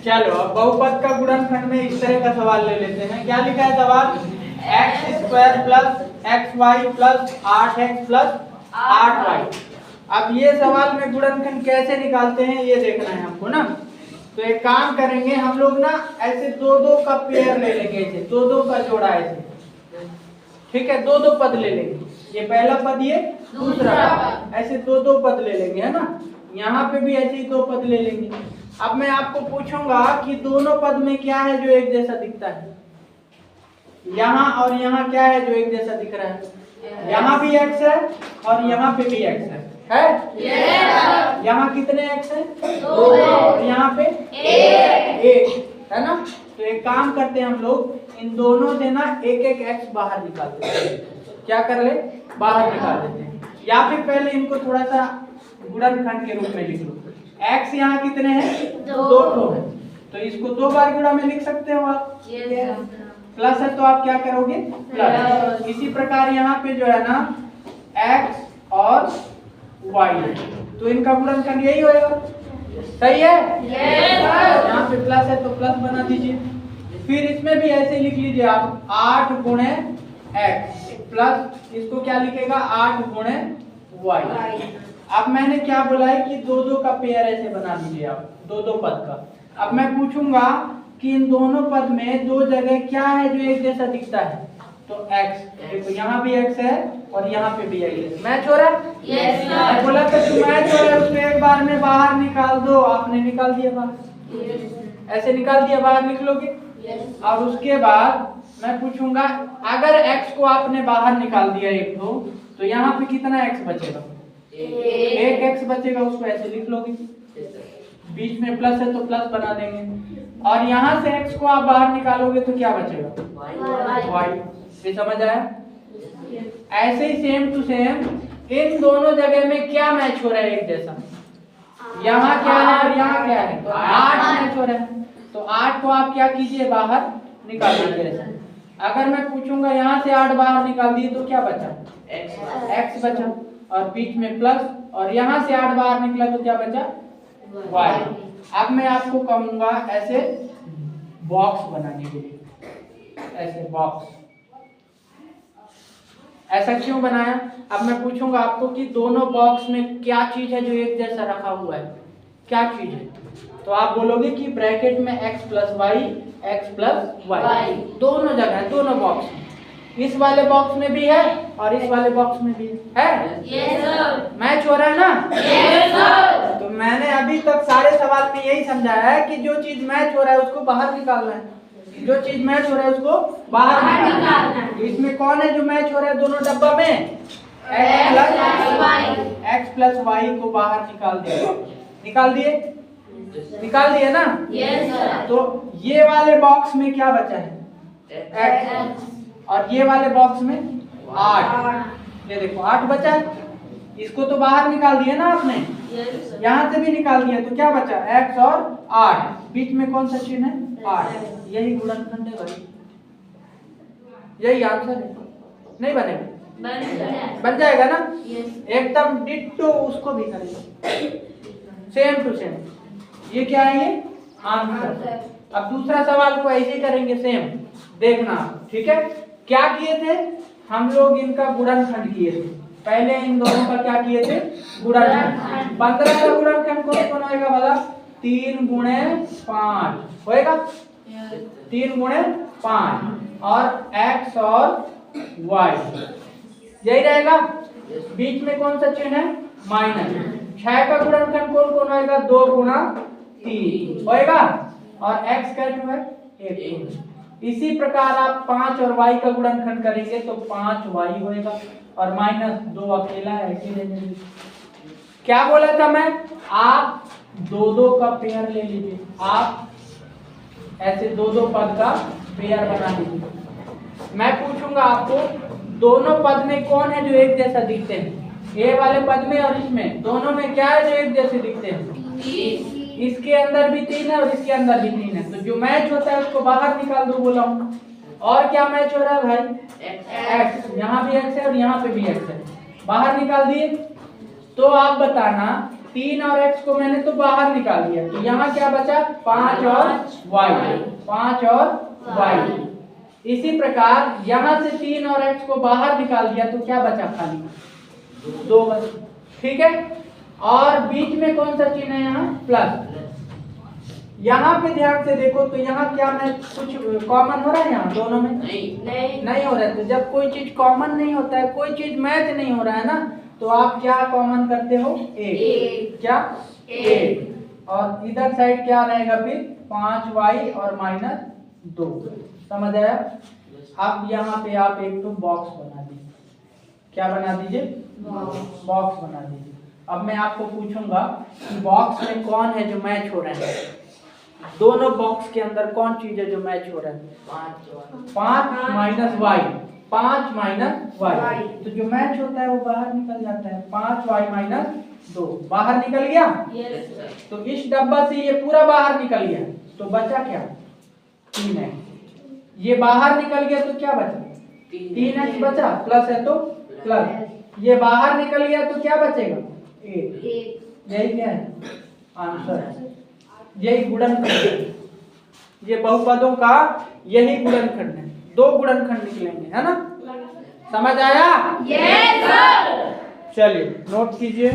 चलो अब बहुपद का गुणनखंड में इस तरह का सवाल ले लेते हैं। क्या लिखा है सवाल? x² plus xy plus 8x plus 8y। अब ये सवाल में गुणनखंड कैसे निकालते हैं ये देखना है हमको ना। तो एक काम करेंगे हम लोग ना, ऐसे दो दो का पेयर ले लेंगे, ऐसे दो दो का जोड़ा ऐसे, ठीक है, दो दो पद ले लेंगे, ये पहला पद ये दूसरा पद, ऐसे दो दो पद ले लेंगे है ना। यहाँ पे भी ऐसे ही दो पद ले लेंगे। अब मैं आपको पूछूंगा कि दोनों पद में क्या है जो एक जैसा दिखता है? यहाँ और यहाँ क्या है जो एक जैसा दिख रहा है? यहाँ भी x है और यहाँ पे भी x है यहाँ कितने x है? 2 और यहाँ पे 1 है ना। तो एक काम करते हैं हम लोग, इन दोनों से ना एक एक x बाहर निकाल देते हैं। क्या कर ले? बाहर निकाल देते हैं। या फिर पहले इनको थोड़ा सा गुणनखंड के रूप में लिख लो। x यहाँ कितने हैं? 2 है, तो इसको 2 बार गुणा में लिख सकते हो आप। प्लस है तो आप क्या करोगे? प्लस। इसी प्रकार यहाँ पे जो है ना x और y, तो इनका गुणनखंड यही होगा, सही है? यहाँ पे प्लस है तो प्लस बना दीजिए। फिर इसमें भी ऐसे लिख लीजिए आप 8 गुणे x प्लस इसको क्या लिखेगा? 8 गुणे y। अब मैंने क्या बोला है कि दो दो का पेयर ऐसे बना दीजिए आप, दो दो पद का। अब मैं पूछूंगा कि इन दोनों पद में दो जगह क्या है जो एक जैसा दिखता है? तो x, देखो यहाँ भी x है और यहाँ पे भी x है। मैच हो रहा है? मैं बोला था जो मैच हो रहा है उसको एक बार में बाहर निकाल दो। आपने निकाल दिया बाहर, ऐसे निकाल दिया बाहर, लिख लोगे। और उसके बाद मैं पूछूंगा अगर x को आपने बाहर निकाल दिया एक दो, तो यहाँ पे कितना x बचेगा? एक x बचेगा, उसको ऐसे लिख लोगे। बीच में प्लस है तो प्लस बना देंगे। और यहाँ से x को आप बाहर निकालोगे तो क्या बचेगा? y। ये समझ आया? ऐसे ही सेम टू सेम इन दोनों जगह में क्या मैच हो रहा है एक जैसा? यहाँ क्या है और यहाँ क्या है? तो 8 मैच हो रहा है। तो 8 को आप क्या कीजिए? बाहर निकाल दीजिए। अगर मैं पूछूंगा यहाँ से 8 बाहर निकाल दिए तो क्या बचा? x बचा, और बीच में प्लस, और यहाँ से 8 बाहर निकला तो क्या बचा? y। अब मैं आपको कहूंगा ऐसे बॉक्स बनाने के लिए, ऐसे बॉक्स। ऐसा क्यों बनाया? अब मैं पूछूंगा आपको कि दोनों बॉक्स में क्या चीज है जो एक जैसा रखा हुआ है? क्या चीज है? तो आप बोलोगे कि ब्रैकेट में x प्लस वाई दोनों जगह है, दोनों बॉक्स में। इस वाले बॉक्स में भी है और इस वाले बॉक्स में भी है। Yes, sir. मैच हो रहा है ना? Yes, sir. तो मैंने अभी तक सारे सवाल में यही समझाया है कि जो चीज मैच हो रहा है उसको बाहर निकालना है, जो चीज मैच हो रहा है उसको बाहर निकालना है। इसमें कौन है जो मैच हो रहा है दोनों डब्बा में? x प्लस वाई को बाहर निकाल दिया। निकाल दिए ना? Yes, sir. तो ये वाले बॉक्स में क्या बचा है? x, और ये वाले बॉक्स में 8। ये देखो 8 बचा है, इसको तो बाहर निकाल दिया ना आपने, यहाँ से भी निकाल दिया, तो क्या बचा? x और 8, बीच में कौन सा चिन्ह है? 8। यही गुणनखंड है भाई, यही आंसर है। नहीं बनेगा? बन जाएगा ना? एकदम डिट्टो उसको भी करेगा, सेम टू सेम। ये क्या है? ये आंसर। अब दूसरा सवाल को ऐसे करेंगे सेम, देखना, ठीक है? क्या किए थे हम लोग? इनका गुणनखंड किए थे। पहले इन दोनों का क्या किए थे? गुणनखंड। 15 का गुणनखंड कौन होएगा भला? 3 गुणे 5 होएगा। 3 गुणे 5 और x और y यही रहेगा। बीच में कौन सा चिन्ह है? माइनस। 6 का गुणनखंड कौन होएगा? 2 गुणा 3 होएगा, और x का जो है 1। इसी प्रकार आप 5 और y का गुणनखंड करेंगे तो 5y होएगा, और माइनस 2 अकेला ऐसे रहने। क्या बोला था मैं? आप दो दो का पेयर ले लीजिए, आप ऐसे दो दो पद का पेयर बना लीजिए। मैं पूछूंगा आपको दोनों पद में कौन है जो एक जैसा दिखते हैं? ए वाले पद में और इसमें, दोनों में क्या है जो एक जैसे दिखते हैं? इसके अंदर भी 3 है और इसके अंदर भी 3 है, तो जो मैच होता है उसको बाहर निकाल दो बोला हूं। और क्या मैच हो रहा है भाई? x, यहाँ भी x है और यहाँ पे भी x है, बाहर निकाल दिए। तो आप बताना 3 और x को मैंने तो बाहर निकाल दिया, तो यहाँ क्या बचा 5 और y, 5 और y। इसी प्रकार यहाँ से 3 और x को बाहर निकाल दिया तो क्या बचा खाली 2 बचा, ठीक है। और बीच में कौन सा चिन्ह है यहाँ प्लस। यहाँ पे ध्यान से देखो तो यहाँ क्या मैं कुछ कॉमन हो रहा है यहाँ दोनों में नहीं हो रहा है। तो जब कोई चीज कॉमन नहीं होता है, कोई चीज मैच नहीं हो रहा है ना, तो आप क्या कॉमन करते हो एक, क्या एक। और इधर साइड क्या रहेगा फिर 5y और -2, समझ आया। अब यहाँ पे आप एक तो बॉक्स बना दीजिए, क्या बना दीजिए बॉक्स बना दीजिए। अब मैं आपको पूछूंगा कि बॉक्स में कौन है जो मैच हो रहा है, दोनों बॉक्स के अंदर कौन चीज है जो मैच हो रहा है 5 - y, 5 - y। तो जो मैच होता है वो बाहर निकल जाता है, 5y - 2 बाहर निकल गया। तो इस डब्बा से ये पूरा बाहर निकल गया, तो बचा क्या 3x। ये बाहर निकल गया तो क्या बचा 3x बचा, प्लस है तो प्लस, ये बाहर निकल गया तो क्या बचेगा 1। यही क्या है आंसर है, यही गुणनखंड है। ये बहुपदों का यही गुणनखंड है, 2 गुणनखंड निकलेंगे, है ना। समझ आया? Yes sir. चलिए नोट कीजिए।